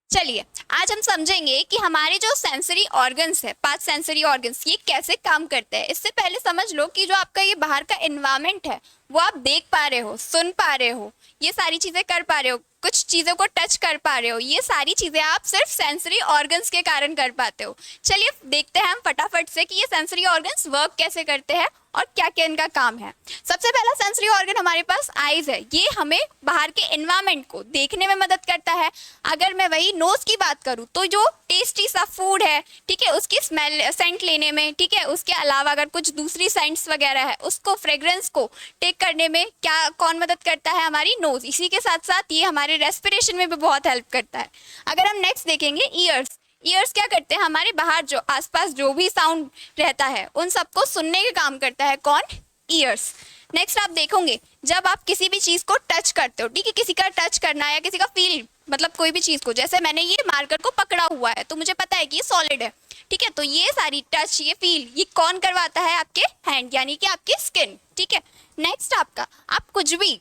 चलिए आज हम समझेंगे कि हमारे जो सेंसरी ऑर्गन्स है, 5 सेंसरी ऑर्गन्स, ये कैसे काम करते हैं। इससे पहले समझ लो कि जो आपका ये बाहर का एनवायरनमेंट है वो आप देख पा रहे हो, सुन पा रहे हो, ये सारी चीजें कर पा रहे हो, कुछ चीजों को टच कर पा रहे हो, ये सारी चीजें आप सिर्फ सेंसरी ऑर्गन्स के कारण कर पाते हो। चलिए देखते हैं हम फटाफट से कि ये सेंसरी ऑर्गन्स वर्क कैसे करते हैं और क्या क्या इनका काम है। सबसे पहला सेंसरी ऑर्गन हमारे पास आईज है। ये हमें बाहर के एनवायरनमेंट को देखने में मदद करता है। अगर मैं वही नोज की बात करूँ तो जो टेस्टी सा फूड है, ठीक है, उसकी स्मेल सेंट लेने में, ठीक है, उसके अलावा अगर कुछ दूसरी सेंट्स वगैरह है उसको फ्रेग्रेंस को टेक करने में क्या कौन मदद करता है, हमारी नोज। इसी के साथ साथ ये हमारे रेस्पिरेशन में भी बहुत हेल्प करता है। अगर हम नेक्स्ट देखेंगे ईयर्स, ईयर्स क्या करते हैं, हमारे बाहर जो आसपास जो भी साउंड रहता है उन सबको सुनने के काम करता है। कौन? ईयर्स। नेक्स्ट आप देखोगे जब आप किसी भी चीज को टच करते हो, ठीक है, किसी का टच करना या किसी का फील, मतलब कोई भी चीज को, जैसे मैंने ये मार्कर को पकड़ा हुआ है तो मुझे पता है कि ये सॉलिड है, ठीक है, तो ये सारी टच, ये फील, ये कौन करवाता है? आपके हैंड, यानी कि आपकी स्किन, ठीक है। नेक्स्ट आपका, आप कुछ भी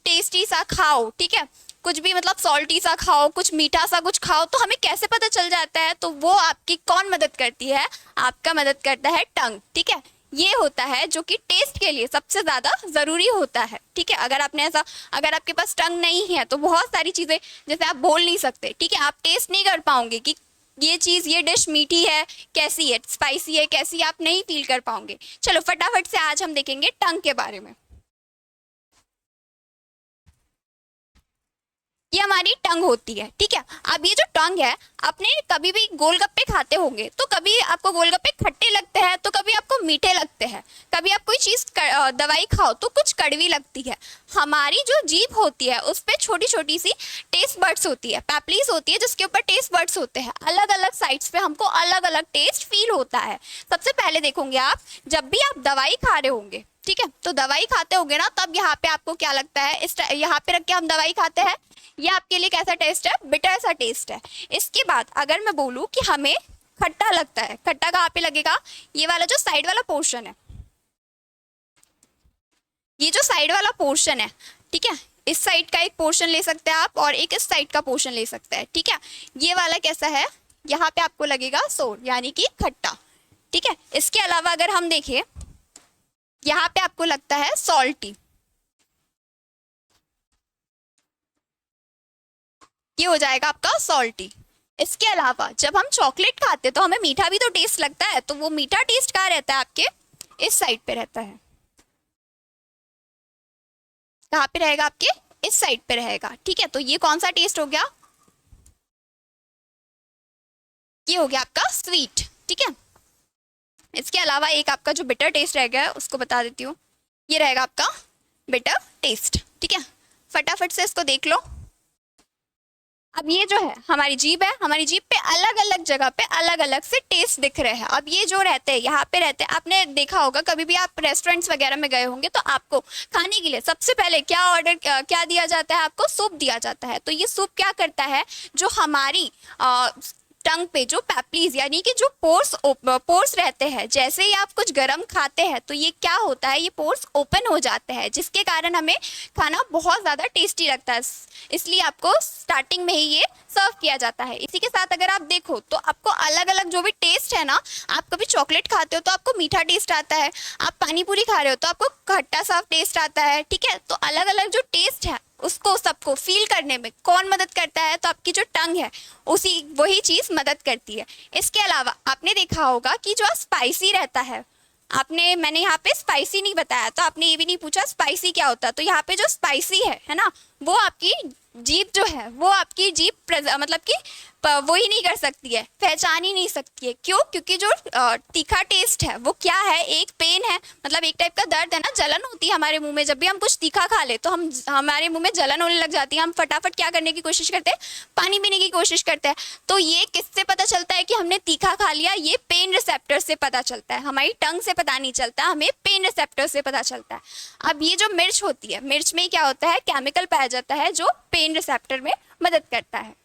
टेस्टी सा खाओ, ठीक है, कुछ भी मतलब सॉल्टी सा खाओ, कुछ मीठा सा कुछ खाओ, तो हमें कैसे पता चल जाता है? तो वो आपकी कौन मदद करती है? आपका मदद करता है टंग, ठीक है। ये होता है जो कि टेस्ट के लिए सबसे ज्यादा जरूरी होता है, ठीक है। अगर आपने ऐसा, अगर आपके पास टंग नहीं है तो बहुत सारी चीजें जैसे आप बोल नहीं सकते, ठीक है, आप टेस्ट नहीं कर पाओगे कि ये चीज, ये डिश मीठी है, कैसी है, स्पाइसी है, कैसी, आप नहीं फील कर पाओगे। चलो फटाफट से आज हम देखेंगे टंग के बारे में। ये हमारी टंग होती है, ठीक है। अब ये जो टंग है, आपने कभी भी गोलगप्पे खाते होंगे तो कभी आपको गोलगप्पे खट्टे लगते हैं तो कभी आपको मीठे लगते हैं, कभी आप कोई चीज दवाई खाओ तो कुछ कड़वी लगती है। हमारी जो जीभ होती है उस पे छोटी छोटी सी टेस्ट बर्ड्स होती है, पैपलीज होती है, जिसके ऊपर टेस्ट बर्ड्स होते हैं। अलग अलग साइड्स पे हमको अलग अलग टेस्ट फील होता है। सबसे पहले देखोगे आप, जब भी आप दवाई खा रहे होंगे, ठीक है, तो दवाई खाते होंगे ना, तब यहाँ पे आपको क्या लगता है, इस यहाँ पे रख के हम दवाई खाते हैं, ये आपके लिए कैसा टेस्ट है? बिटर सा टेस्ट है। इसके बाद अगर मैं बोलूं कि हमें खट्टा लगता है, खट्टा कहाँ पे लगेगा? ये वाला जो साइड वाला पोर्शन है, ये जो साइड वाला पोर्शन है, ठीक है, इस साइड का एक पोर्शन ले सकते हैं आप और एक इस साइड का पोर्शन ले सकते हैं, ठीक है। ये वाला कैसा है? यहाँ पे आपको लगेगा सोर, यानी कि खट्टा, ठीक है। इसके अलावा अगर हम देखें, यहाँ पे आपको लगता है सॉल्टी, ये हो जाएगा आपका सॉल्टी। इसके अलावा जब हम चॉकलेट खाते हैं तो हमें मीठा भी तो टेस्ट लगता है, तो वो मीठा टेस्ट कहाँ रहता है? आपके इस साइड पे रहता है। कहाँ पे रहेगा? आपके इस साइड पे रहेगा, ठीक है। तो ये कौन सा टेस्ट हो गया? ये हो गया आपका स्वीट, ठीक है। इसके अलावा एक आपका जो बिटर टेस्ट रह गया है उसको बता देती हूँ, ये रहेगा आपका बिटर टेस्ट, ठीक है। फटाफट से इसको देख लो। अब ये जो है हमारी जीभ है, हमारी जीभ पे अलग अलग जगह पे अलग अलग से टेस्ट दिख रहे हैं। अब ये जो रहते हैं यहाँ पे रहते हैं, आपने देखा होगा कभी भी आप रेस्टोरेंट्स वगैरह में गए होंगे तो आपको खाने के लिए सबसे पहले क्या ऑर्डर, क्या दिया जाता है? आपको सूप दिया जाता है। तो ये सूप क्या करता है? जो हमारी टंग पे जो पैपलीज, यानी कि जो पोर्स रहते हैं, जैसे ही आप कुछ गर्म खाते हैं तो ये क्या होता है? ये पोर्स ओपन हो जाते हैं, जिसके कारण हमें खाना बहुत ज़्यादा टेस्टी लगता है। इसलिए आपको स्टार्टिंग में ही ये सर्व किया जाता है। इसी के साथ अगर आप देखो तो आपको अलग अलग जो भी टेस्ट है ना, आप कभी चॉकलेट खाते हो तो आपको मीठा टेस्ट आता है, आप पानी पूरी खा रहे हो तो आपको खट्टा सा टेस्ट आता है, ठीक है। तो अलग अलग जो टेस्ट है उसको सबको फील करने में कौन मदद करता है? तो आपकी जो टंग है उसी वही चीज मदद करती है। इसके अलावा आपने देखा होगा कि जो स्पाइसी रहता है, आपने, मैंने यहाँ पे स्पाइसी नहीं बताया तो आपने ये भी नहीं पूछा स्पाइसी क्या होता है। तो यहाँ पे जो स्पाइसी है ना, वो आपकी जीभ जो है, वो आपकी जीभ मतलब कि वो ही नहीं कर सकती है, पहचान ही नहीं सकती है। क्यों? क्योंकि जो तीखा टेस्ट है वो क्या है? एक पेन है, मतलब एक टाइप का दर्द है ना, जलन होती है हमारे मुंह में। जब भी हम कुछ तीखा खा ले तो हमारे मुंह में जलन होने लग जाती है, हम फटाफट क्या करने की कोशिश करते हैं? पानी पीने की कोशिश करते हैं। तो ये किससे पता चलता है कि हमने तीखा खा लिया? ये पेन रिसेप्टर से पता चलता है, हमारी टंग से पता नहीं चलता, हमें पेन रिसेप्टर से पता चलता है। अब ये जो मिर्च होती है, मिर्च में क्या होता है? केमिकल पाया जाता है जो पेन रिसेप्टर में मदद करता है।